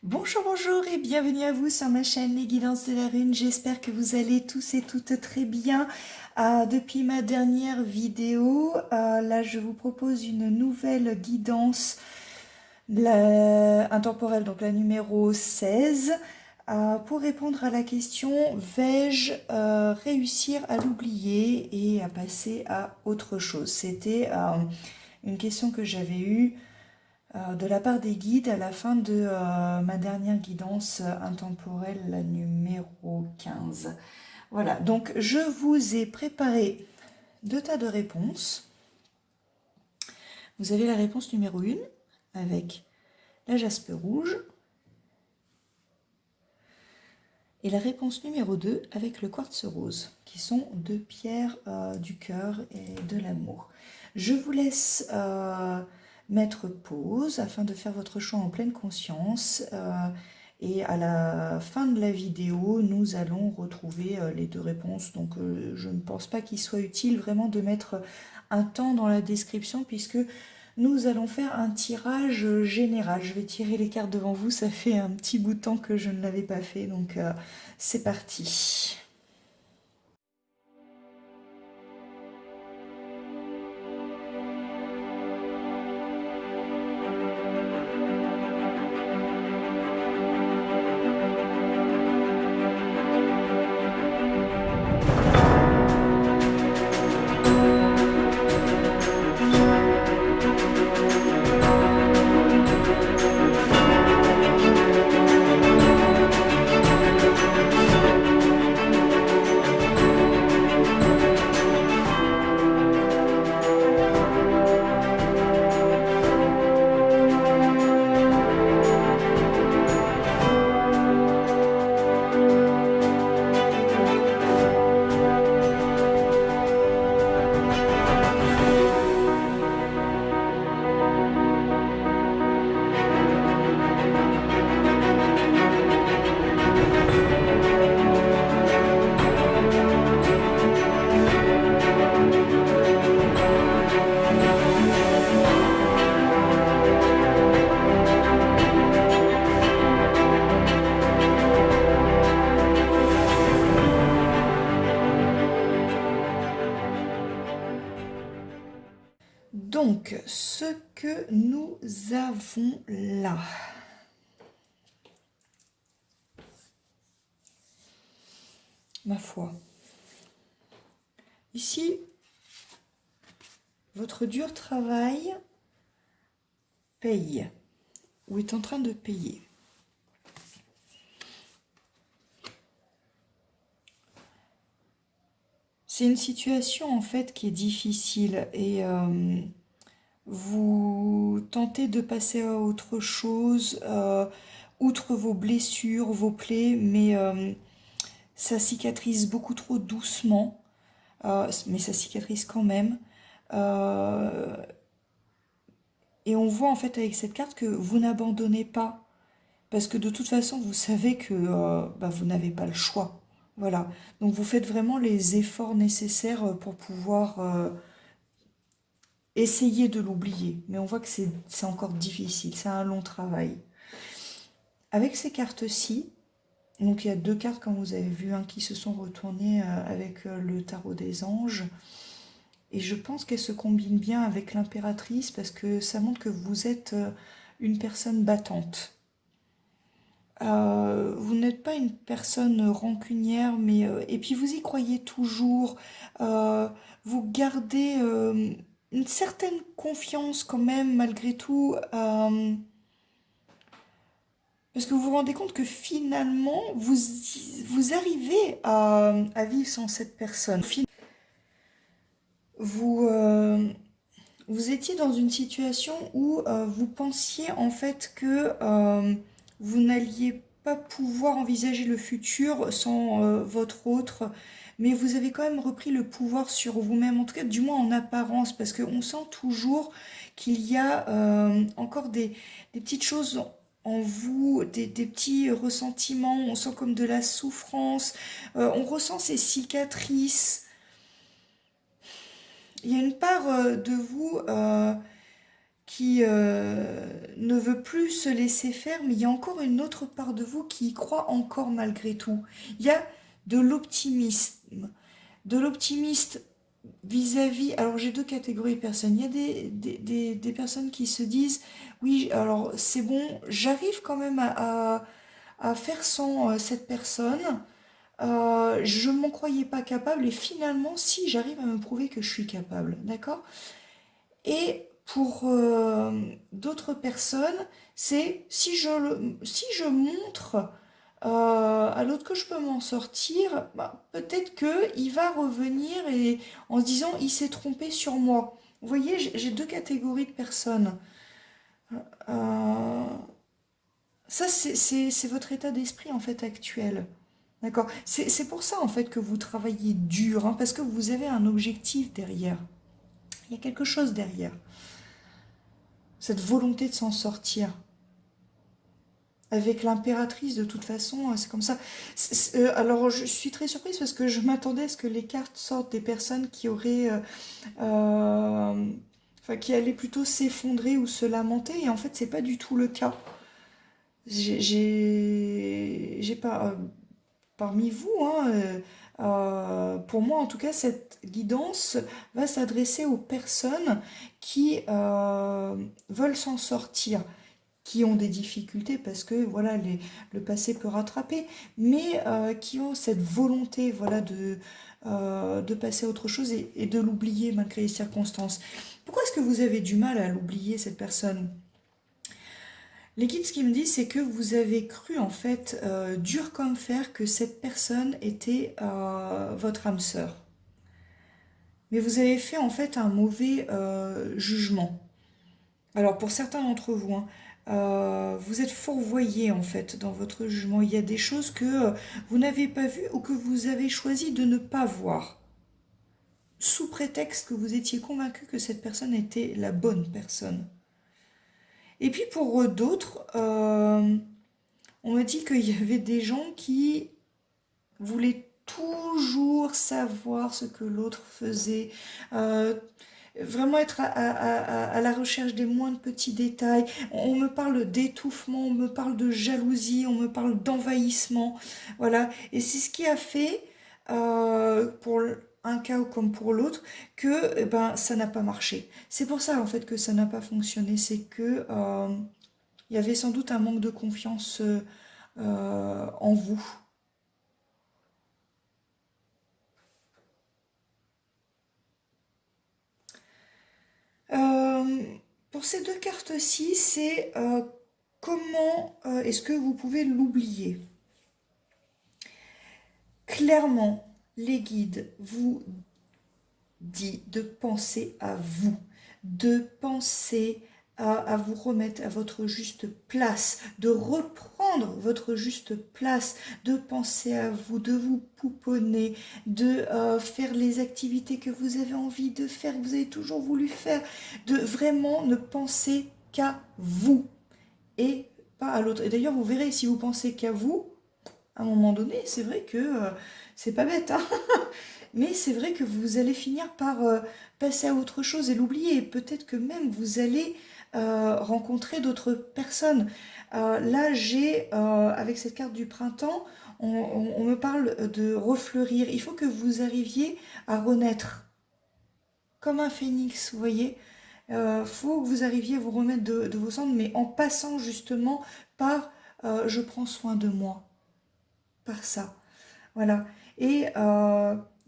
Bonjour, bonjour et bienvenue à vous sur ma chaîne Les Guidances de la Rune. J'espère que vous allez tous et toutes très bien. Depuis ma dernière vidéo, là je vous propose une nouvelle guidance intemporelle, donc la numéro 16, pour répondre à la question vais-je réussir à l'oublier et à passer à autre chose. C'était une question que j'avais eue de la part des guides à la fin de ma dernière guidance intemporelle, la numéro 15. Voilà, donc je vous ai préparé deux tas de réponses. Vous avez la réponse numéro 1 avec la jaspe rouge et la réponse numéro 2 avec le quartz rose, qui sont deux pierres du cœur et de l'amour. Je vous laisse mettre pause afin de faire votre choix en pleine conscience. Et à la fin de la vidéo, nous allons retrouver les deux réponses. Donc je ne pense pas qu'il soit utile vraiment de mettre un temps dans la description puisque nous allons faire un tirage général. Je vais tirer les cartes devant vous, ça fait un petit bout de temps que je ne l'avais pas fait, donc c'est parti. Donc, ce que nous avons là. Ma foi. Ici, votre dur travail paye, ou est en train de payer. C'est une situation en fait qui est difficile et vous tentez de passer à autre chose, outre vos blessures, vos plaies, mais ça cicatrise beaucoup trop doucement, mais ça cicatrise quand même. Et on voit en fait avec cette carte que vous n'abandonnez pas, parce que de toute façon vous savez que vous n'avez pas le choix. Voilà, donc vous faites vraiment les efforts nécessaires pour pouvoir essayer de l'oublier. Mais on voit que c'est encore difficile, c'est un long travail. Avec ces cartes-ci, donc il y a deux cartes, comme vous avez vu, qui se sont retournées avec le tarot des anges. Et je pense qu'elles se combinent bien avec l'impératrice parce que ça montre que vous êtes une personne battante. Vous n'êtes pas une personne rancunière, mais et puis vous y croyez toujours. Vous gardez une certaine confiance quand même malgré tout, parce que vous vous rendez compte que finalement vous arrivez à vivre sans cette personne. Vous vous étiez dans une situation où vous pensiez en fait que vous n'alliez pas pouvoir envisager le futur sans votre autre, mais vous avez quand même repris le pouvoir sur vous-même, en tout cas du moins en apparence, parce qu'on sent toujours qu'il y a encore des petites choses en vous, des petits ressentiments, on sent comme de la souffrance, on ressent ces cicatrices. Il y a une part de vous qui ne veut plus se laisser faire, mais il y a encore une autre part de vous qui y croit encore malgré tout. Il y a de l'optimisme. De l'optimiste vis-à-vis... Alors j'ai deux catégories de personnes. Il y a des personnes qui se disent, oui, alors c'est bon, j'arrive quand même à faire sans cette personne. Je m'en croyais pas capable et finalement, si j'arrive à me prouver que je suis capable, d'accord? Et pour d'autres personnes, c'est si je montre à l'autre que je peux m'en sortir, bah, peut-être que il va revenir et en se disant il s'est trompé sur moi. Vous voyez, j'ai deux catégories de personnes. Euh, Ça, c'est votre état d'esprit en fait actuel. D'accord? C'est pour ça en fait que vous travaillez dur, hein, parce que vous avez un objectif derrière. Il y a quelque chose derrière. Cette volonté de s'en sortir. Avec l'impératrice, de toute façon, c'est comme ça. Alors, je suis très surprise parce que je m'attendais à ce que les cartes sortent des personnes qui auraient... enfin, qui allaient plutôt s'effondrer ou se lamenter, et en fait, c'est pas du tout le cas. J'ai pas... parmi vous, hein, pour moi en tout cas, cette guidance va s'adresser aux personnes qui veulent s'en sortir, qui ont des difficultés parce que voilà, le passé peut rattraper, mais qui ont cette volonté voilà, de passer à autre chose et de l'oublier malgré les circonstances. Pourquoi est-ce que vous avez du mal à l'oublier, cette personne? Les guides, ce qu'ils me disent, c'est que vous avez cru, en fait, dur comme fer, que cette personne était votre âme sœur. Mais vous avez fait, en fait, un mauvais jugement. Alors, pour certains d'entre vous, hein, vous êtes fourvoyés, en fait, dans votre jugement. Il y a des choses que vous n'avez pas vues ou que vous avez choisi de ne pas voir, sous prétexte que vous étiez convaincu que cette personne était la bonne personne. Et puis, pour d'autres... on me dit qu'il y avait des gens qui voulaient toujours savoir ce que l'autre faisait, euh, vraiment être à la recherche des moindres petits détails. On me parle d'étouffement, on me parle de jalousie, on me parle d'envahissement. Voilà. Et c'est ce qui a fait, pour un cas comme pour l'autre, que eh ben, ça n'a pas marché. C'est pour ça en fait que ça n'a pas fonctionné. C'est que il y avait sans doute un manque de confiance en vous. Euh, pour ces deux cartes-ci, c'est comment est-ce que vous pouvez l'oublier? Clairement, les guides vous dit de penser à vous, de penser à vous remettre à votre juste place, de reprendre votre juste place, de penser à vous, de vous pouponner, de faire les activités que vous avez envie de faire, que vous avez toujours voulu faire, de vraiment ne penser qu'à vous et pas à l'autre. Et d'ailleurs, vous verrez, si vous pensez qu'à vous, à un moment donné, c'est vrai que c'est pas bête, hein. Mais c'est vrai que vous allez finir par passer à autre chose et l'oublier. Et peut-être que même vous allez rencontrer d'autres personnes. Là, j'ai, avec cette carte du printemps, on me parle de refleurir. Il faut que vous arriviez à renaître comme un phénix, vous voyez. Faut que vous arriviez à vous remettre de vos cendres, mais en passant justement par je prends soin de moi, par ça. Voilà. Et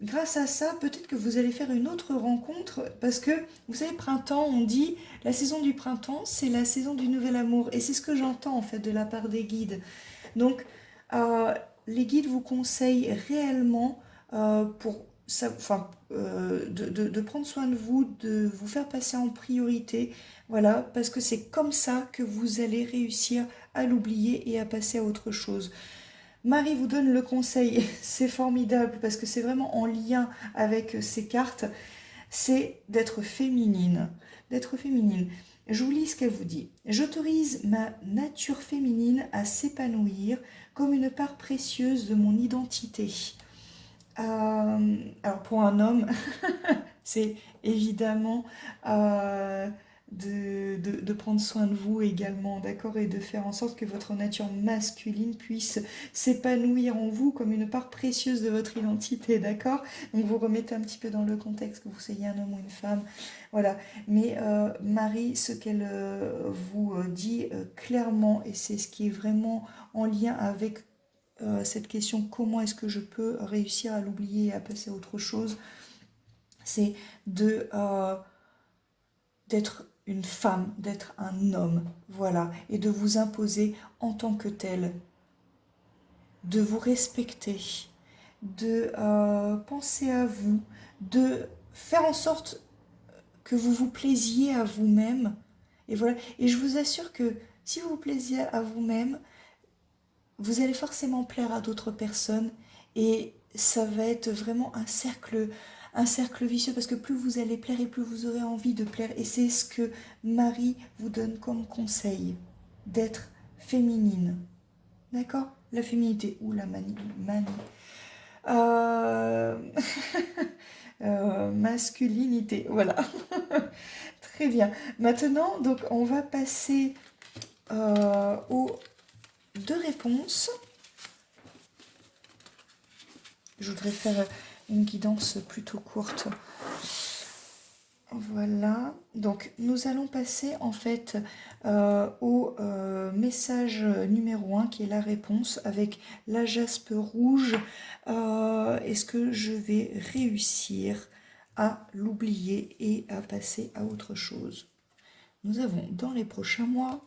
grâce à ça, peut-être que vous allez faire une autre rencontre, parce que, vous savez, printemps, on dit, la saison du printemps, c'est la saison du nouvel amour. Et c'est ce que j'entends, en fait, de la part des guides. Donc, euh, les guides vous conseillent réellement pour ça, enfin, de prendre soin de vous, de vous faire passer en priorité, voilà, parce que c'est comme ça que vous allez réussir à l'oublier et à passer à autre chose. Marie vous donne le conseil, c'est formidable parce que c'est vraiment en lien avec ces cartes, c'est d'être féminine. D'être féminine. Je vous lis ce qu'elle vous dit. J'autorise ma nature féminine à s'épanouir comme une part précieuse de mon identité. Alors pour un homme, c'est évidemment de prendre soin de vous également, d'accord, et de faire en sorte que votre nature masculine puisse s'épanouir en vous comme une part précieuse de votre identité, d'accord. Donc vous remettez un petit peu dans le contexte, que vous soyez un homme ou une femme, voilà. Mais Marie, ce qu'elle vous dit clairement, et c'est ce qui est vraiment en lien avec cette question, comment est-ce que je peux réussir à l'oublier et à passer à autre chose, c'est d'être une femme, d'être un homme, voilà, et de vous imposer en tant que tel, de vous respecter, de penser à vous, de faire en sorte que vous vous plaisiez à vous-même, et voilà. Et je vous assure que si vous vous plaisiez à vous-même, vous allez forcément plaire à d'autres personnes, et ça va être vraiment un cercle vicieux, parce que plus vous allez plaire et plus vous aurez envie de plaire. Et c'est ce que Marie vous donne comme conseil, d'être féminine. D'accord? La féminité ou la euh, masculinité, voilà. Très bien. Maintenant, donc, on va passer aux deux réponses. Je voudrais faire une guidance plutôt courte. Voilà, donc nous allons passer en fait au message numéro 1 qui est la réponse avec la jaspe rouge. Est-ce que je vais réussir à l'oublier et à passer à autre chose? Nous avons dans les prochains mois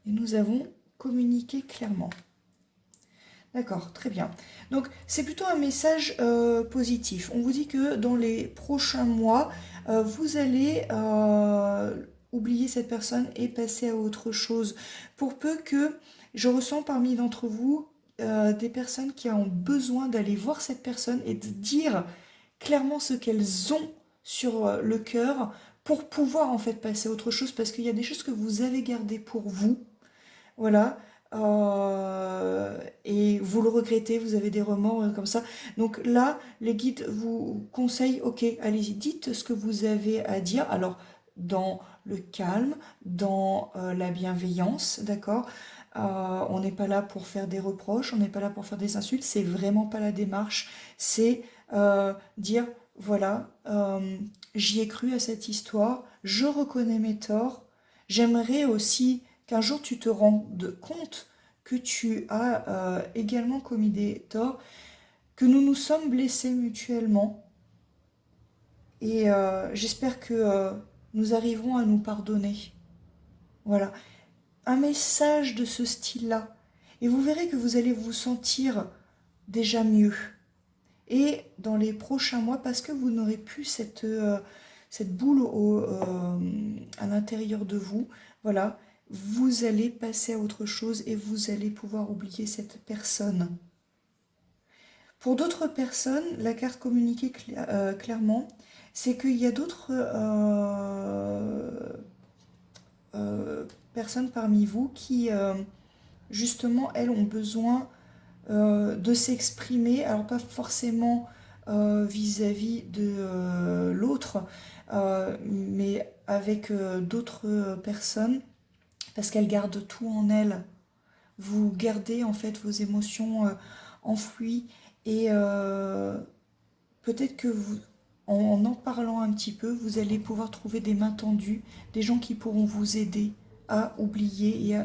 et nous avons communiqué clairement. D'accord, très bien. Donc c'est plutôt un message positif. On vous dit que dans les prochains mois, vous allez oublier cette personne et passer à autre chose. Pour peu que je ressens parmi d'entre vous des personnes qui ont besoin d'aller voir cette personne et de dire clairement ce qu'elles ont sur le cœur pour pouvoir en fait passer à autre chose, parce qu'il y a des choses que vous avez gardées pour vous. Voilà. Et vous le regrettez, vous avez des remords comme ça. Donc là, les guides vous conseillent, ok, allez-y, dites ce que vous avez à dire. Alors, dans le calme, dans la bienveillance, d'accord. On n'est pas là pour faire des reproches, on n'est pas là pour faire des insultes, c'est vraiment pas la démarche. C'est dire, voilà, j'y ai cru à cette histoire, je reconnais mes torts, j'aimerais aussi qu'un jour tu te rendes compte que tu as également commis des torts, que nous nous sommes blessés mutuellement, et j'espère que nous arriverons à nous pardonner. Voilà, un message de ce style-là, et vous verrez que vous allez vous sentir déjà mieux. Et dans les prochains mois, parce que vous n'aurez plus cette boule à l'intérieur de vous, voilà, vous allez passer à autre chose et vous allez pouvoir oublier cette personne. Pour d'autres personnes, la carte communiquée clairement, c'est qu'il y a d'autres personnes parmi vous qui, justement, elles ont besoin de s'exprimer, alors pas forcément vis-à-vis de l'autre, mais avec d'autres personnes, parce qu'elles gardent tout en elles. Vous gardez en fait vos émotions enfouies, et peut-être que vous, en parlant un petit peu, vous allez pouvoir trouver des mains tendues, des gens qui pourront vous aider à oublier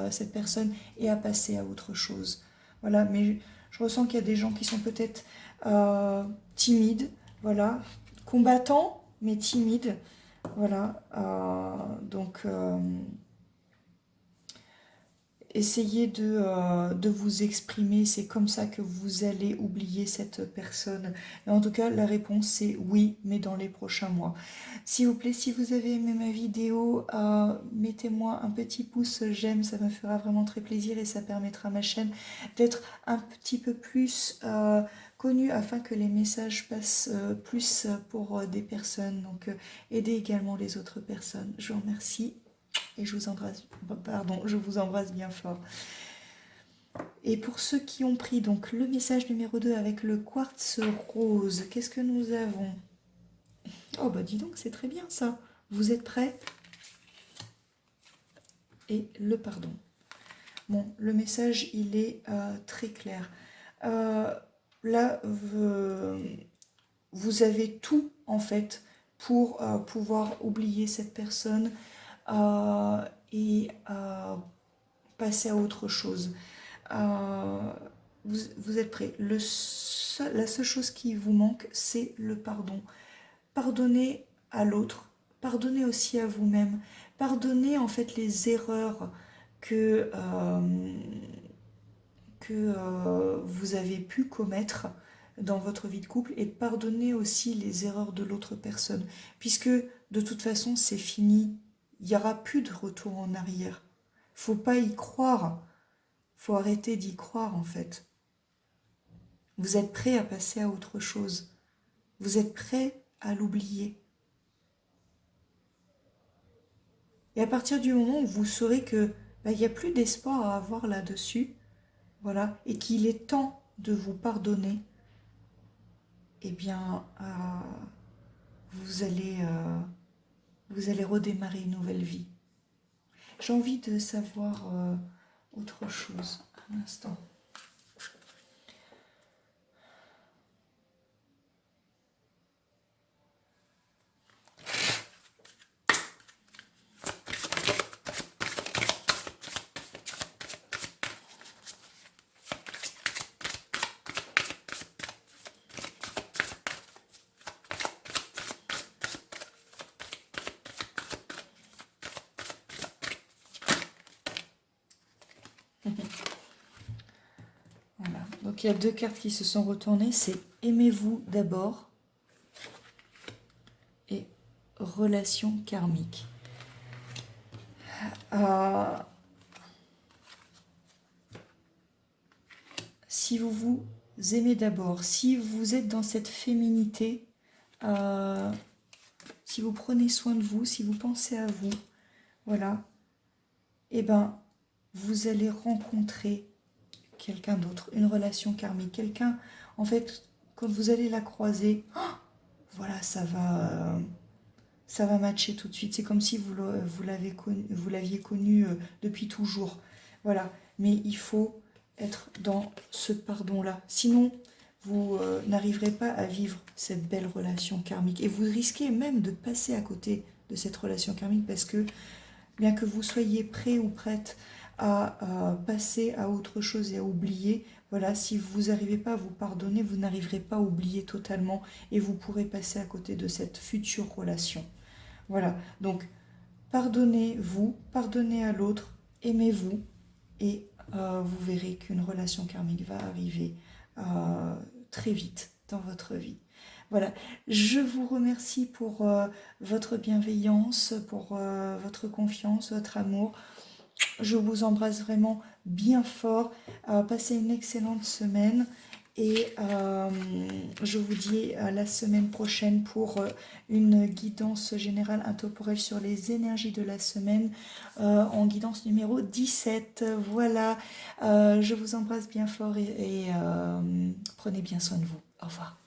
cette personne et à passer à autre chose. Voilà, mais je ressens qu'il y a des gens qui sont peut-être timides, voilà, combattants, mais timides, voilà, donc essayez de vous exprimer, c'est comme ça que vous allez oublier cette personne. Mais en tout cas, la réponse c'est oui, mais dans les prochains mois. S'il vous plaît, si vous avez aimé ma vidéo, mettez-moi un petit pouce j'aime, ça me fera vraiment très plaisir et ça permettra à ma chaîne d'être un petit peu plus connue, afin que les messages passent plus pour des personnes. Donc aidez également les autres personnes. Je vous remercie. Et je vous embrasse bien fort. Et pour ceux qui ont pris donc le message numéro 2 avec le quartz rose, qu'est-ce que nous avons? Oh bah dis donc, c'est très bien ça. Vous êtes prêts? Et le pardon. Bon, le message, il est très clair. Là, vous avez tout, en fait, pour pouvoir oublier cette personne et passer à autre chose. Vous êtes prêts. La seule chose qui vous manque, c'est le pardon. Pardonnez à l'autre, pardonnez aussi à vous-même, pardonnez en fait les erreurs que, vous avez pu commettre dans votre vie de couple et pardonnez aussi les erreurs de l'autre personne, puisque de toute façon c'est fini, il n'y aura plus de retour en arrière. Faut pas y croire, faut arrêter d'y croire en fait. Vous êtes prêt à passer à autre chose, vous êtes prêt à l'oublier. Et à partir du moment où vous saurez que il n'y a plus d'espoir à avoir là-dessus, voilà, et qu'il est temps de vous pardonner, eh bien, vous allez redémarrer une nouvelle vie. J'ai envie de savoir autre chose. Un instant. Voilà. Donc il y a deux cartes qui se sont retournées. C'est aimez-vous d'abord et relation karmique. Si vous vous aimez d'abord, si vous êtes dans cette féminité, si vous prenez soin de vous, si vous pensez à vous, voilà, eh ben, vous allez rencontrer quelqu'un d'autre, une relation karmique, quelqu'un, en fait, quand vous allez la croiser, voilà, ça va matcher tout de suite. C'est comme si vous l'aviez connu depuis toujours. Voilà, mais il faut être dans ce pardon-là. Sinon, vous n'arriverez pas à vivre cette belle relation karmique. Et vous risquez même de passer à côté de cette relation karmique parce que, bien que vous soyez prêt ou prête à passer à autre chose et à oublier, voilà, si vous n'arrivez pas à vous pardonner, vous n'arriverez pas à oublier totalement et vous pourrez passer à côté de cette future relation. Voilà, donc pardonnez-vous, pardonnez à l'autre, aimez-vous et vous verrez qu'une relation karmique va arriver très vite dans votre vie. Voilà, je vous remercie pour votre bienveillance, pour votre confiance, votre amour. Je vous embrasse vraiment bien fort. Passez une excellente semaine. Et je vous dis à la semaine prochaine pour une guidance générale intemporelle sur les énergies de la semaine en guidance numéro 17. Voilà, je vous embrasse bien fort et prenez bien soin de vous. Au revoir.